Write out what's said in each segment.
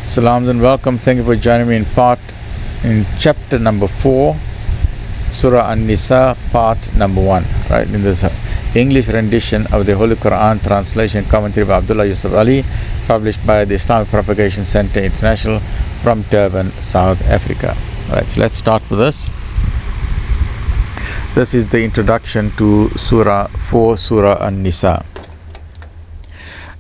Salams and welcome. Thank you for joining me in chapter number 4, Surah An-Nisaa, part number 1. Right, in this English rendition of the Holy Quran, translation and commentary by Abdullah Yusuf Ali, published by the Islamic Propagation Center International from Durban, South Africa. Right, so let's start with this. This is the introduction to Surah 4, Surah An-Nisaa.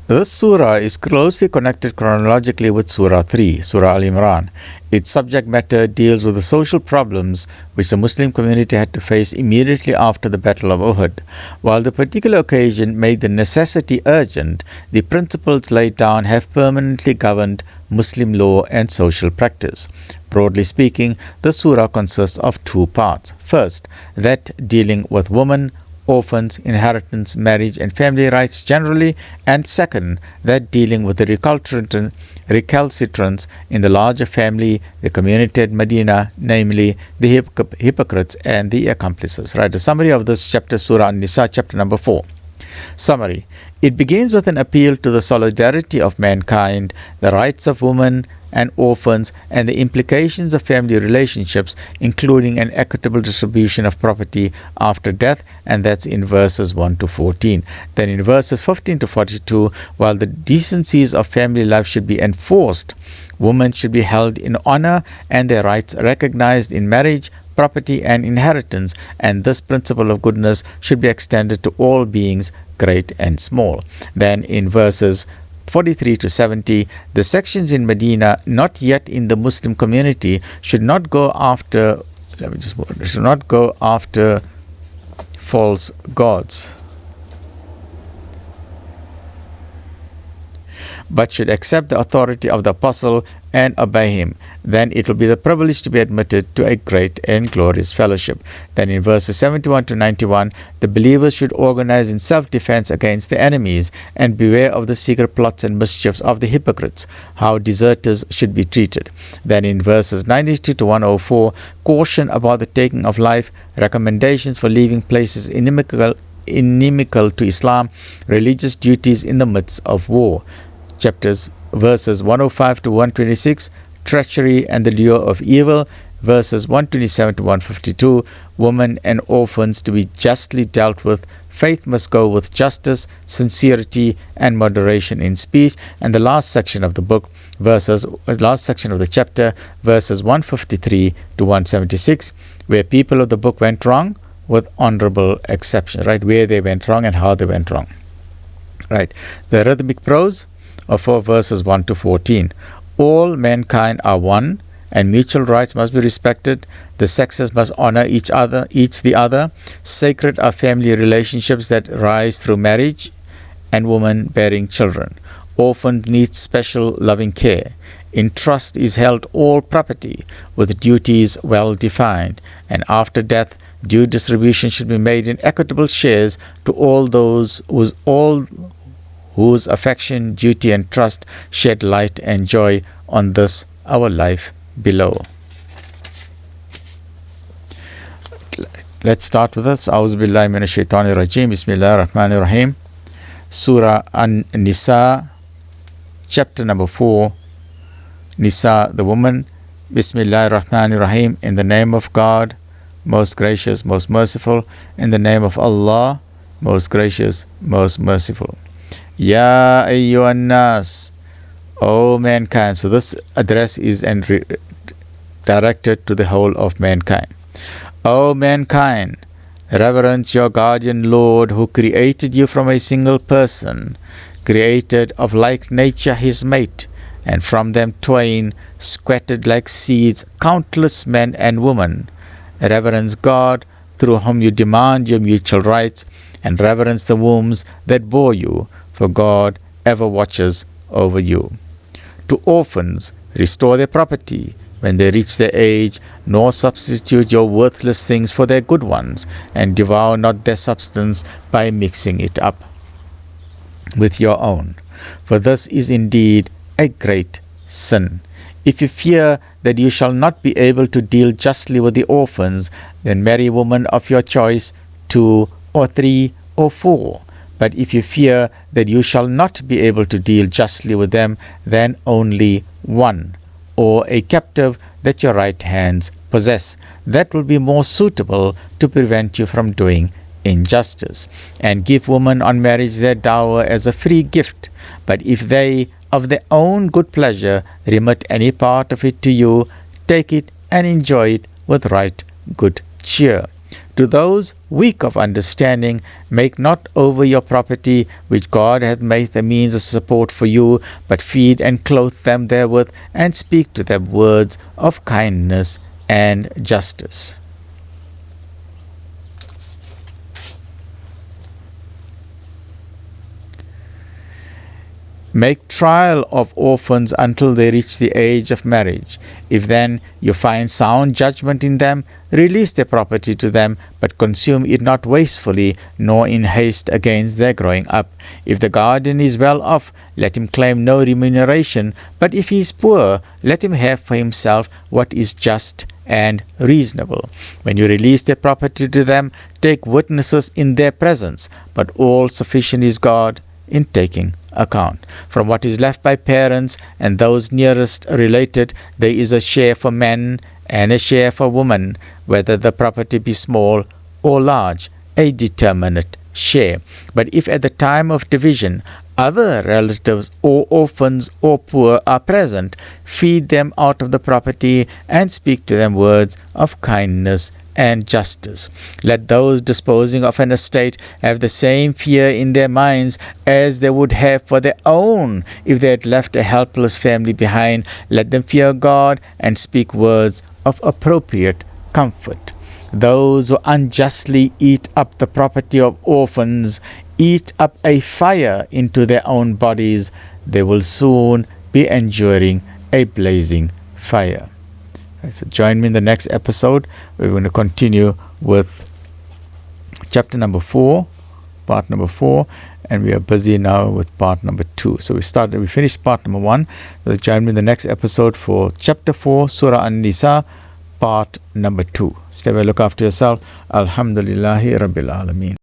This surah is closely connected chronologically with Surah 3, Surah Al-Imran. Its subject matter deals with the social problems which the Muslim community had to face immediately after the Battle of Uhud. While the particular occasion made the necessity urgent, the principles laid down have permanently governed Muslim law and social practice. Broadly speaking, the surah consists of two parts. First, that dealing with women, orphans, inheritance, marriage and family rights generally, and second, that dealing with the recalcitrants in the larger family, the community at Medina, namely the hypocrites and the accomplices. Right, a summary of this chapter, Surah An-Nisaa, chapter number 4. Summary. It begins with an appeal to the solidarity of mankind, the rights of women and orphans, and the implications of family relationships, including an equitable distribution of property after death, and that's in verses 1 to 14. Then in verses 15 to 42, while the decencies of family life should be enforced, women should be held in honor and their rights recognized in marriage, property and inheritance, and this principle of goodness should be extended to all beings, great and small. Then in verses 43 to 70, the sections in Medina not yet in the Muslim community should not go after false gods, but should accept the authority of the apostle and obey him. Then it will be the privilege to be admitted to a great and glorious fellowship. Then in verses 71 to 91, the believers should organize in self-defense against the enemies and beware of the secret plots and mischiefs of the hypocrites, how deserters should be treated. Then in verses 92 to 104, caution about the taking of life, recommendations for leaving places inimical to Islam, religious duties in the midst of war. Verses 105 to 126, treachery and the lure of evil. Verses 127 to 152, women and orphans to be justly dealt with. Faith must go with justice, sincerity and moderation in speech. And the last section of the chapter, verses 153 to 176, where people of the book went wrong, with honorable exception. Right, where they went wrong and how they went wrong. Right, the rhythmic prose of 4 verses 1 to 14. All mankind are one, and mutual rights must be respected. The sexes must honor each the other. Sacred are family relationships that rise through marriage and women bearing children. Orphans need special loving care. In trust is held all property, with duties well defined, and after death, due distribution should be made in equitable shares to all those whose affection, duty and trust shed light and joy on this our life below. Let's start with this. A'udhu billahi minash shaitanir rajim. Bismillahir rahmanir rahim. Surah An-Nisaa, chapter number 4. Nisa, the woman. Bismillahir rahmanir rahim. In the name of God, most gracious, most merciful. In the name of Allah, most gracious, most merciful. Ya ayyuhan nas, O mankind. So this address is directed to the whole of mankind. O mankind, reverence your guardian Lord who created you from a single person, created of like nature his mate, and from them twain scattered like seeds countless men and women. Reverence God through whom you demand your mutual rights, and reverence the wombs that bore you, for God ever watches over you. To orphans, restore their property when they reach their age, nor substitute your worthless things for their good ones, and devour not their substance by mixing it up with your own. For this is indeed a great sin. If you fear that you shall not be able to deal justly with the orphans, then marry a woman of your choice, 2 or 3 or 4. But if you fear that you shall not be able to deal justly with them, then only one, or a captive that your right hands possess. That will be more suitable to prevent you from doing injustice. And give women on marriage their dower as a free gift. But if they, of their own good pleasure, remit any part of it to you, take it and enjoy it with right good cheer. To those weak of understanding, make not over your property, which God hath made the means of support for you, but feed and clothe them therewith, and speak to them words of kindness and justice. Make trial of orphans until they reach the age of marriage. If then you find sound judgment in them, release their property to them, but consume it not wastefully, nor in haste against their growing up. If the guardian is well off, let him claim no remuneration, but if he is poor, let him have for himself what is just and reasonable. When you release their property to them, take witnesses in their presence, but all sufficient is God in taking account. From what is left by parents and those nearest related, there is a share for men and a share for women, whether the property be small or large, a determinate share. But if at the time of division other relatives or orphans or poor are present, feed them out of the property and speak to them words of kindness and justice. Let those disposing of an estate have the same fear in their minds as they would have for their own if they had left a helpless family behind. Let them fear God and speak words of appropriate comfort. Those who unjustly eat up the property of orphans eat up a fire into their own bodies. They will soon be enduring a blazing fire. So join me in the next episode. We're going to continue with chapter number 4, part number 4, and we are busy now with part number 2. So we finished part number 1. So join me in the next episode for chapter 4, Surah An-Nisaa, part number 2. Stay well, look after yourself. Alhamdulillahi Rabbil Alameen.